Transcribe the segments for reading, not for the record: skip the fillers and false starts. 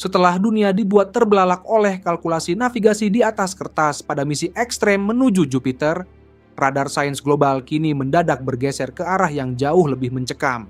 Setelah dunia dibuat terbelalak oleh kalkulasi navigasi di atas kertas pada misi ekstrem menuju Jupiter, radar sains global kini mendadak bergeser ke arah yang jauh lebih mencekam.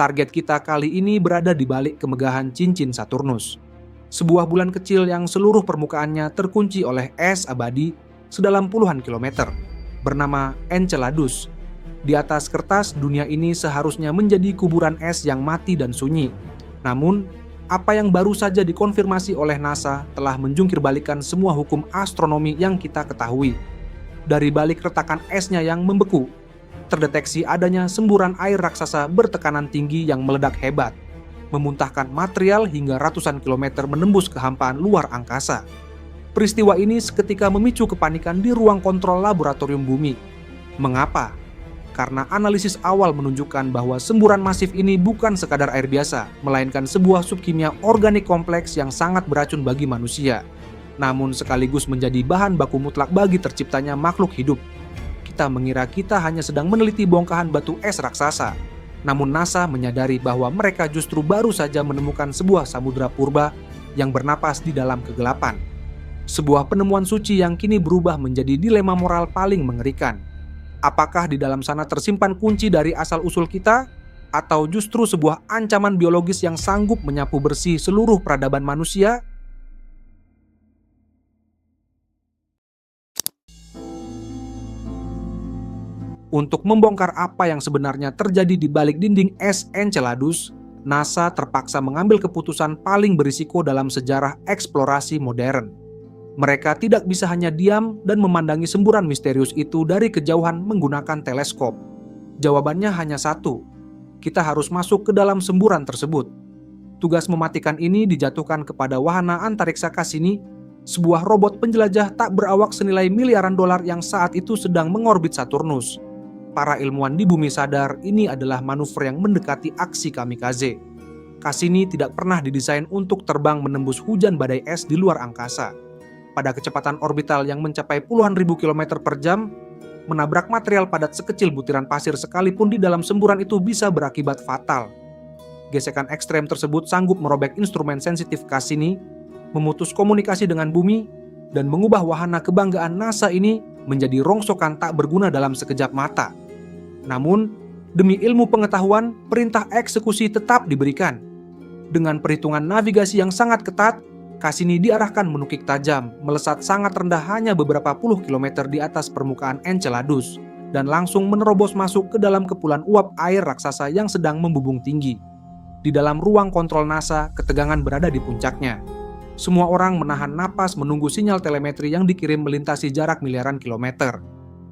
Target kita kali ini berada di balik kemegahan cincin Saturnus, sebuah bulan kecil yang seluruh permukaannya terkunci oleh es abadi sedalam puluhan kilometer, bernama Enceladus. Di atas kertas, dunia ini seharusnya menjadi kuburan es yang mati dan sunyi. Namun, apa yang baru saja dikonfirmasi oleh NASA telah menjungkirbalikkan semua hukum astronomi yang kita ketahui. Dari balik retakan esnya yang membeku, terdeteksi adanya semburan air raksasa bertekanan tinggi yang meledak hebat, memuntahkan material hingga ratusan kilometer menembus kehampaan luar angkasa. Peristiwa ini seketika memicu kepanikan di ruang kontrol laboratorium bumi. Mengapa? Karena analisis awal menunjukkan bahwa semburan masif ini bukan sekadar air biasa, melainkan sebuah subkimia organik kompleks yang sangat beracun bagi manusia, namun sekaligus menjadi bahan baku mutlak bagi terciptanya makhluk hidup. Kita mengira kita hanya sedang meneliti bongkahan batu es raksasa, namun NASA menyadari bahwa mereka justru baru saja menemukan sebuah samudra purba yang bernapas di dalam kegelapan. Sebuah penemuan suci yang kini berubah menjadi dilema moral paling mengerikan. Apakah di dalam sana tersimpan kunci dari asal-usul kita, atau justru sebuah ancaman biologis yang sanggup menyapu bersih seluruh peradaban manusia? Untuk membongkar apa yang sebenarnya terjadi di balik dinding es Enceladus, NASA terpaksa mengambil keputusan paling berisiko dalam sejarah eksplorasi modern. Mereka tidak bisa hanya diam dan memandangi semburan misterius itu dari kejauhan menggunakan teleskop. Jawabannya hanya satu: kita harus masuk ke dalam semburan tersebut. Tugas mematikan ini dijatuhkan kepada wahana antariksa Cassini, sebuah robot penjelajah tak berawak senilai miliaran dolar yang saat itu sedang mengorbit Saturnus. Para ilmuwan di bumi sadar ini adalah manuver yang mendekati aksi kamikaze. Cassini tidak pernah didesain untuk terbang menembus hujan badai es di luar angkasa. Pada kecepatan orbital yang mencapai puluhan ribu kilometer per jam, menabrak material padat sekecil butiran pasir sekalipun di dalam semburan itu bisa berakibat fatal. Gesekan ekstrem tersebut sanggup merobek instrumen sensitif Cassini, memutus komunikasi dengan bumi, dan mengubah wahana kebanggaan NASA ini menjadi rongsokan tak berguna dalam sekejap mata. Namun, demi ilmu pengetahuan, perintah eksekusi tetap diberikan. Dengan perhitungan navigasi yang sangat ketat, Cassini diarahkan menukik tajam, melesat sangat rendah hanya beberapa puluh kilometer di atas permukaan Enceladus, dan langsung menerobos masuk ke dalam kepulan uap air raksasa yang sedang membubung tinggi. Di dalam ruang kontrol NASA, ketegangan berada di puncaknya. Semua orang menahan napas menunggu sinyal telemetri yang dikirim melintasi jarak miliaran kilometer.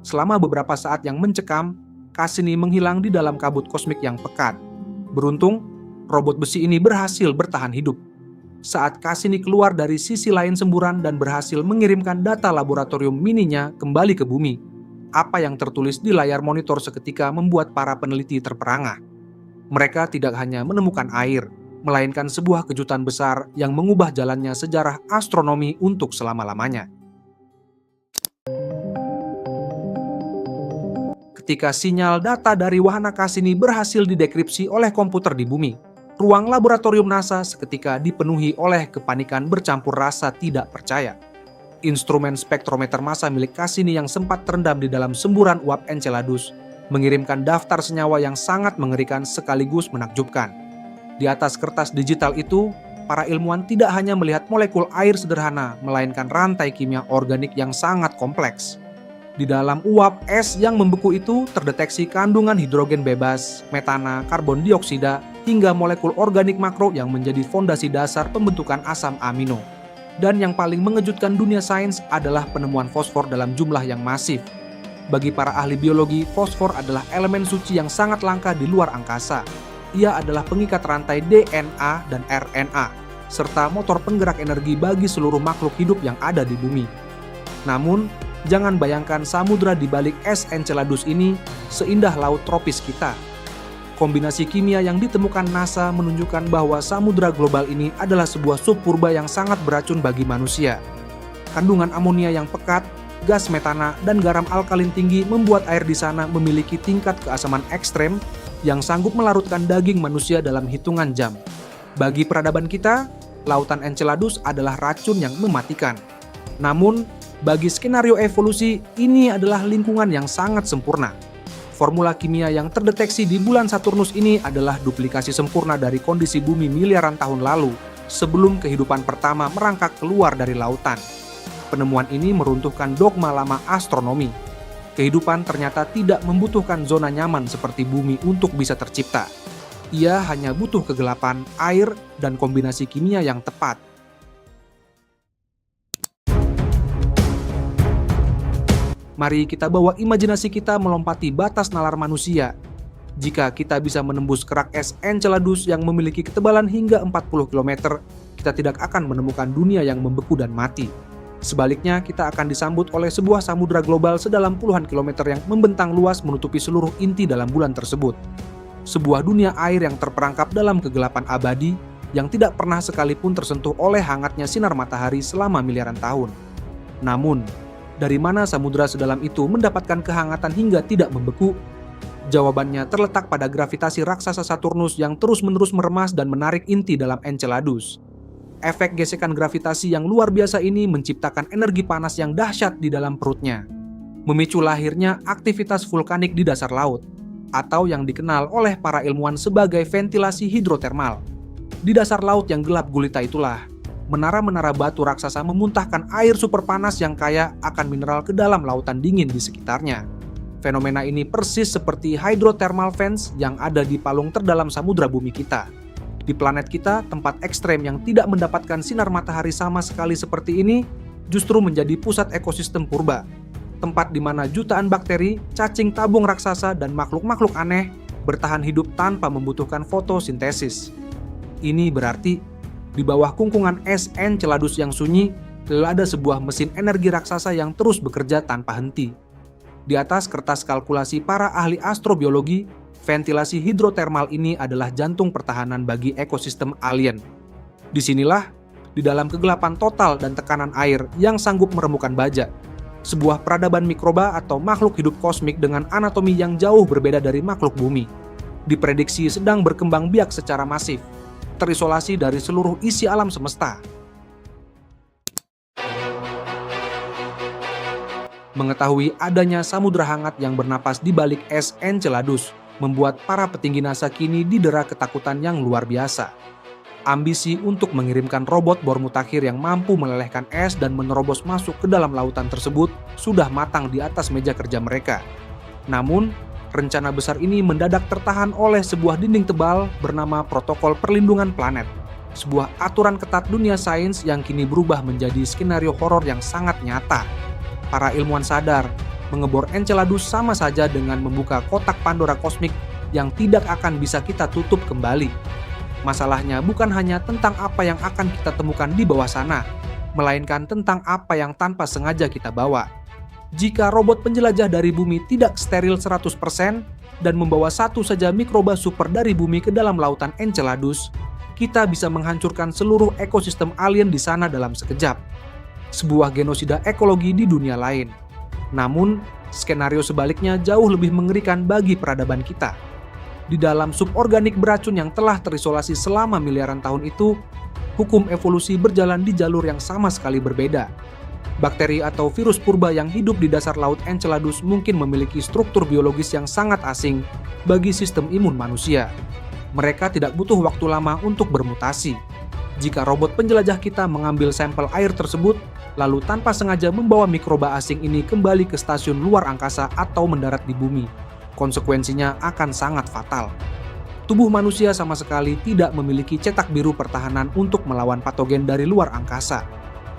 Selama beberapa saat yang mencekam, Cassini menghilang di dalam kabut kosmik yang pekat. Beruntung, robot besi ini berhasil bertahan hidup. Saat Cassini keluar dari sisi lain semburan dan berhasil mengirimkan data laboratorium mininya kembali ke bumi, apa yang tertulis di layar monitor seketika membuat para peneliti terperangah. Mereka tidak hanya menemukan air, melainkan sebuah kejutan besar yang mengubah jalannya sejarah astronomi untuk selama-lamanya. Ketika sinyal data dari wahana Cassini berhasil didekripsi oleh komputer di bumi, ruang laboratorium NASA seketika dipenuhi oleh kepanikan bercampur rasa tidak percaya. Instrumen spektrometer massa milik Cassini yang sempat terendam di dalam semburan uap Enceladus mengirimkan daftar senyawa yang sangat mengerikan sekaligus menakjubkan. Di atas kertas digital itu, para ilmuwan tidak hanya melihat molekul air sederhana, melainkan rantai kimia organik yang sangat kompleks. Di dalam uap es yang membeku itu terdeteksi kandungan hidrogen bebas, metana, karbon dioksida, hingga molekul organik makro yang menjadi fondasi dasar pembentukan asam amino. Dan yang paling mengejutkan dunia sains adalah penemuan fosfor dalam jumlah yang masif. Bagi para ahli biologi, fosfor adalah elemen suci yang sangat langka di luar angkasa. Ia adalah pengikat rantai DNA dan RNA, serta motor penggerak energi bagi seluruh makhluk hidup yang ada di bumi. Namun, jangan bayangkan samudra di balik es Enceladus ini seindah laut tropis kita. Kombinasi kimia yang ditemukan NASA menunjukkan bahwa samudra global ini adalah sebuah subpurba yang sangat beracun bagi manusia. Kandungan amonia yang pekat, gas metana, dan garam alkalin tinggi membuat air di sana memiliki tingkat keasaman ekstrem yang sanggup melarutkan daging manusia dalam hitungan jam. Bagi peradaban kita, Lautan Enceladus adalah racun yang mematikan. Namun, bagi skenario evolusi, ini adalah lingkungan yang sangat sempurna. Formula kimia yang terdeteksi di bulan Saturnus ini adalah duplikasi sempurna dari kondisi bumi miliaran tahun lalu, sebelum kehidupan pertama merangkak keluar dari lautan. Penemuan ini meruntuhkan dogma lama astronomi. Kehidupan ternyata tidak membutuhkan zona nyaman seperti bumi untuk bisa tercipta. Ia hanya butuh kegelapan, air, dan kombinasi kimia yang tepat. Mari kita bawa imajinasi kita melompati batas nalar manusia. Jika kita bisa menembus kerak es Enceladus yang memiliki ketebalan hingga 40 km, kita tidak akan menemukan dunia yang membeku dan mati. Sebaliknya, kita akan disambut oleh sebuah samudra global sedalam puluhan kilometer yang membentang luas menutupi seluruh inti dalam bulan tersebut. Sebuah dunia air yang terperangkap dalam kegelapan abadi yang tidak pernah sekalipun tersentuh oleh hangatnya sinar matahari selama miliaran tahun. Namun, dari mana samudra sedalam itu mendapatkan kehangatan hingga tidak membeku? Jawabannya terletak pada gravitasi raksasa Saturnus yang terus-menerus meremas dan menarik inti dalam Enceladus. Efek gesekan gravitasi yang luar biasa ini menciptakan energi panas yang dahsyat di dalam perutnya, memicu lahirnya aktivitas vulkanik di dasar laut, atau yang dikenal oleh para ilmuwan sebagai ventilasi hidrotermal. Di dasar laut yang gelap gulita itulah, menara-menara batu raksasa memuntahkan air super panas yang kaya akan mineral ke dalam lautan dingin di sekitarnya. Fenomena ini persis seperti hydrothermal vents yang ada di palung terdalam samudra bumi kita. Di planet kita, tempat ekstrem yang tidak mendapatkan sinar matahari sama sekali seperti ini justru menjadi pusat ekosistem purba. Tempat di mana jutaan bakteri, cacing tabung raksasa, dan makhluk-makhluk aneh bertahan hidup tanpa membutuhkan fotosintesis. Ini berarti di bawah kungkungan es Enceladus yang sunyi, ada sebuah mesin energi raksasa yang terus bekerja tanpa henti. Di atas kertas kalkulasi para ahli astrobiologi, ventilasi hidrotermal ini adalah jantung pertahanan bagi ekosistem alien. Disinilah, di dalam kegelapan total dan tekanan air yang sanggup meremukkan baja, sebuah peradaban mikroba atau makhluk hidup kosmik dengan anatomi yang jauh berbeda dari makhluk bumi, diprediksi sedang berkembang biak secara masif, terisolasi dari seluruh isi alam semesta. Mengetahui adanya samudra hangat yang bernapas di balik es Enceladus membuat para petinggi NASA kini didera ketakutan yang luar biasa. Ambisi untuk mengirimkan robot bor mutakhir yang mampu melelehkan es dan menerobos masuk ke dalam lautan tersebut sudah matang di atas meja kerja mereka. Namun, rencana besar ini mendadak tertahan oleh sebuah dinding tebal bernama Protokol Perlindungan Planet, sebuah aturan ketat dunia sains yang kini berubah menjadi skenario horor yang sangat nyata. Para ilmuwan sadar, mengebor Enceladus sama saja dengan membuka kotak Pandora kosmik yang tidak akan bisa kita tutup kembali. Masalahnya bukan hanya tentang apa yang akan kita temukan di bawah sana, melainkan tentang apa yang tanpa sengaja kita bawa. Jika robot penjelajah dari bumi tidak steril 100% dan membawa satu saja mikroba super dari bumi ke dalam lautan Enceladus, kita bisa menghancurkan seluruh ekosistem alien di sana dalam sekejap. Sebuah genosida ekologi di dunia lain. Namun, skenario sebaliknya jauh lebih mengerikan bagi peradaban kita. Di dalam suborganik beracun yang telah terisolasi selama miliaran tahun itu, hukum evolusi berjalan di jalur yang sama sekali berbeda. Bakteri atau virus purba yang hidup di dasar laut Enceladus mungkin memiliki struktur biologis yang sangat asing bagi sistem imun manusia. Mereka tidak butuh waktu lama untuk bermutasi. Jika robot penjelajah kita mengambil sampel air tersebut, lalu tanpa sengaja membawa mikroba asing ini kembali ke stasiun luar angkasa atau mendarat di bumi, konsekuensinya akan sangat fatal. Tubuh manusia sama sekali tidak memiliki cetak biru pertahanan untuk melawan patogen dari luar angkasa.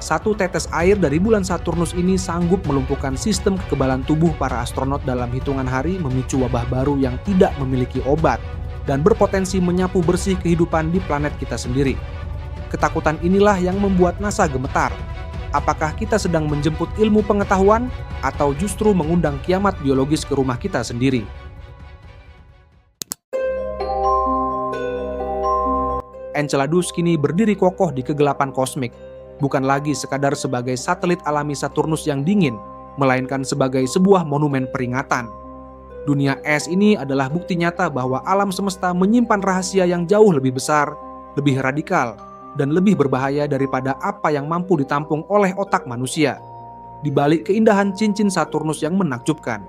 Satu tetes air dari bulan Saturnus ini sanggup melumpuhkan sistem kekebalan tubuh para astronot dalam hitungan hari, memicu wabah baru yang tidak memiliki obat, dan berpotensi menyapu bersih kehidupan di planet kita sendiri. Ketakutan inilah yang membuat NASA gemetar. Apakah kita sedang menjemput ilmu pengetahuan, atau justru mengundang kiamat biologis ke rumah kita sendiri? Enceladus kini berdiri kokoh di kegelapan kosmik, bukan lagi sekadar sebagai satelit alami Saturnus yang dingin, melainkan sebagai sebuah monumen peringatan. Dunia es ini adalah bukti nyata bahwa alam semesta menyimpan rahasia yang jauh lebih besar, lebih radikal, dan lebih berbahaya daripada apa yang mampu ditampung oleh otak manusia. Di balik keindahan cincin Saturnus yang menakjubkan,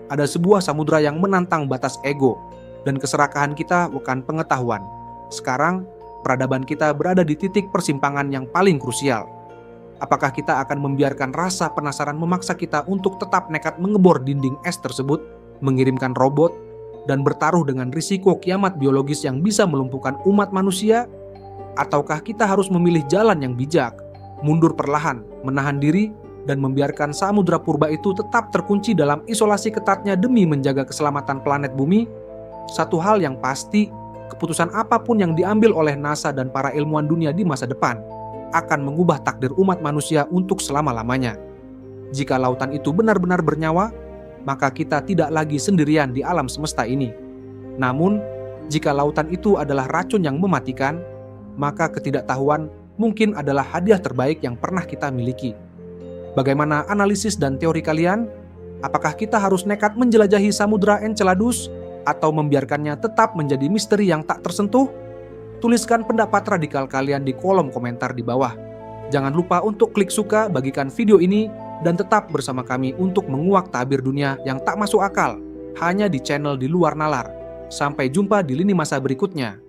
ada sebuah samudra yang menantang batas ego, dan keserakahan kita bukan pengetahuan. Sekarang, peradaban kita berada di titik persimpangan yang paling krusial. Apakah kita akan membiarkan rasa penasaran memaksa kita untuk tetap nekat mengebor dinding es tersebut, mengirimkan robot, dan bertaruh dengan risiko kiamat biologis yang bisa melumpuhkan umat manusia? Ataukah kita harus memilih jalan yang bijak, mundur perlahan, menahan diri, dan membiarkan samudra purba itu tetap terkunci dalam isolasi ketatnya demi menjaga keselamatan planet bumi? Satu hal yang pasti, keputusan apapun yang diambil oleh NASA dan para ilmuwan dunia di masa depan akan mengubah takdir umat manusia untuk selama-lamanya. Jika lautan itu benar-benar bernyawa, maka kita tidak lagi sendirian di alam semesta ini. Namun, jika lautan itu adalah racun yang mematikan, maka ketidaktahuan mungkin adalah hadiah terbaik yang pernah kita miliki. Bagaimana analisis dan teori kalian? Apakah kita harus nekat menjelajahi samudra Enceladus atau membiarkannya tetap menjadi misteri yang tak tersentuh? Tuliskan pendapat radikal kalian di kolom komentar di bawah. Jangan lupa untuk klik suka, bagikan video ini, dan tetap bersama kami untuk menguak tabir dunia yang tak masuk akal hanya di channel Di Luar Nalar. Sampai jumpa di lini masa berikutnya.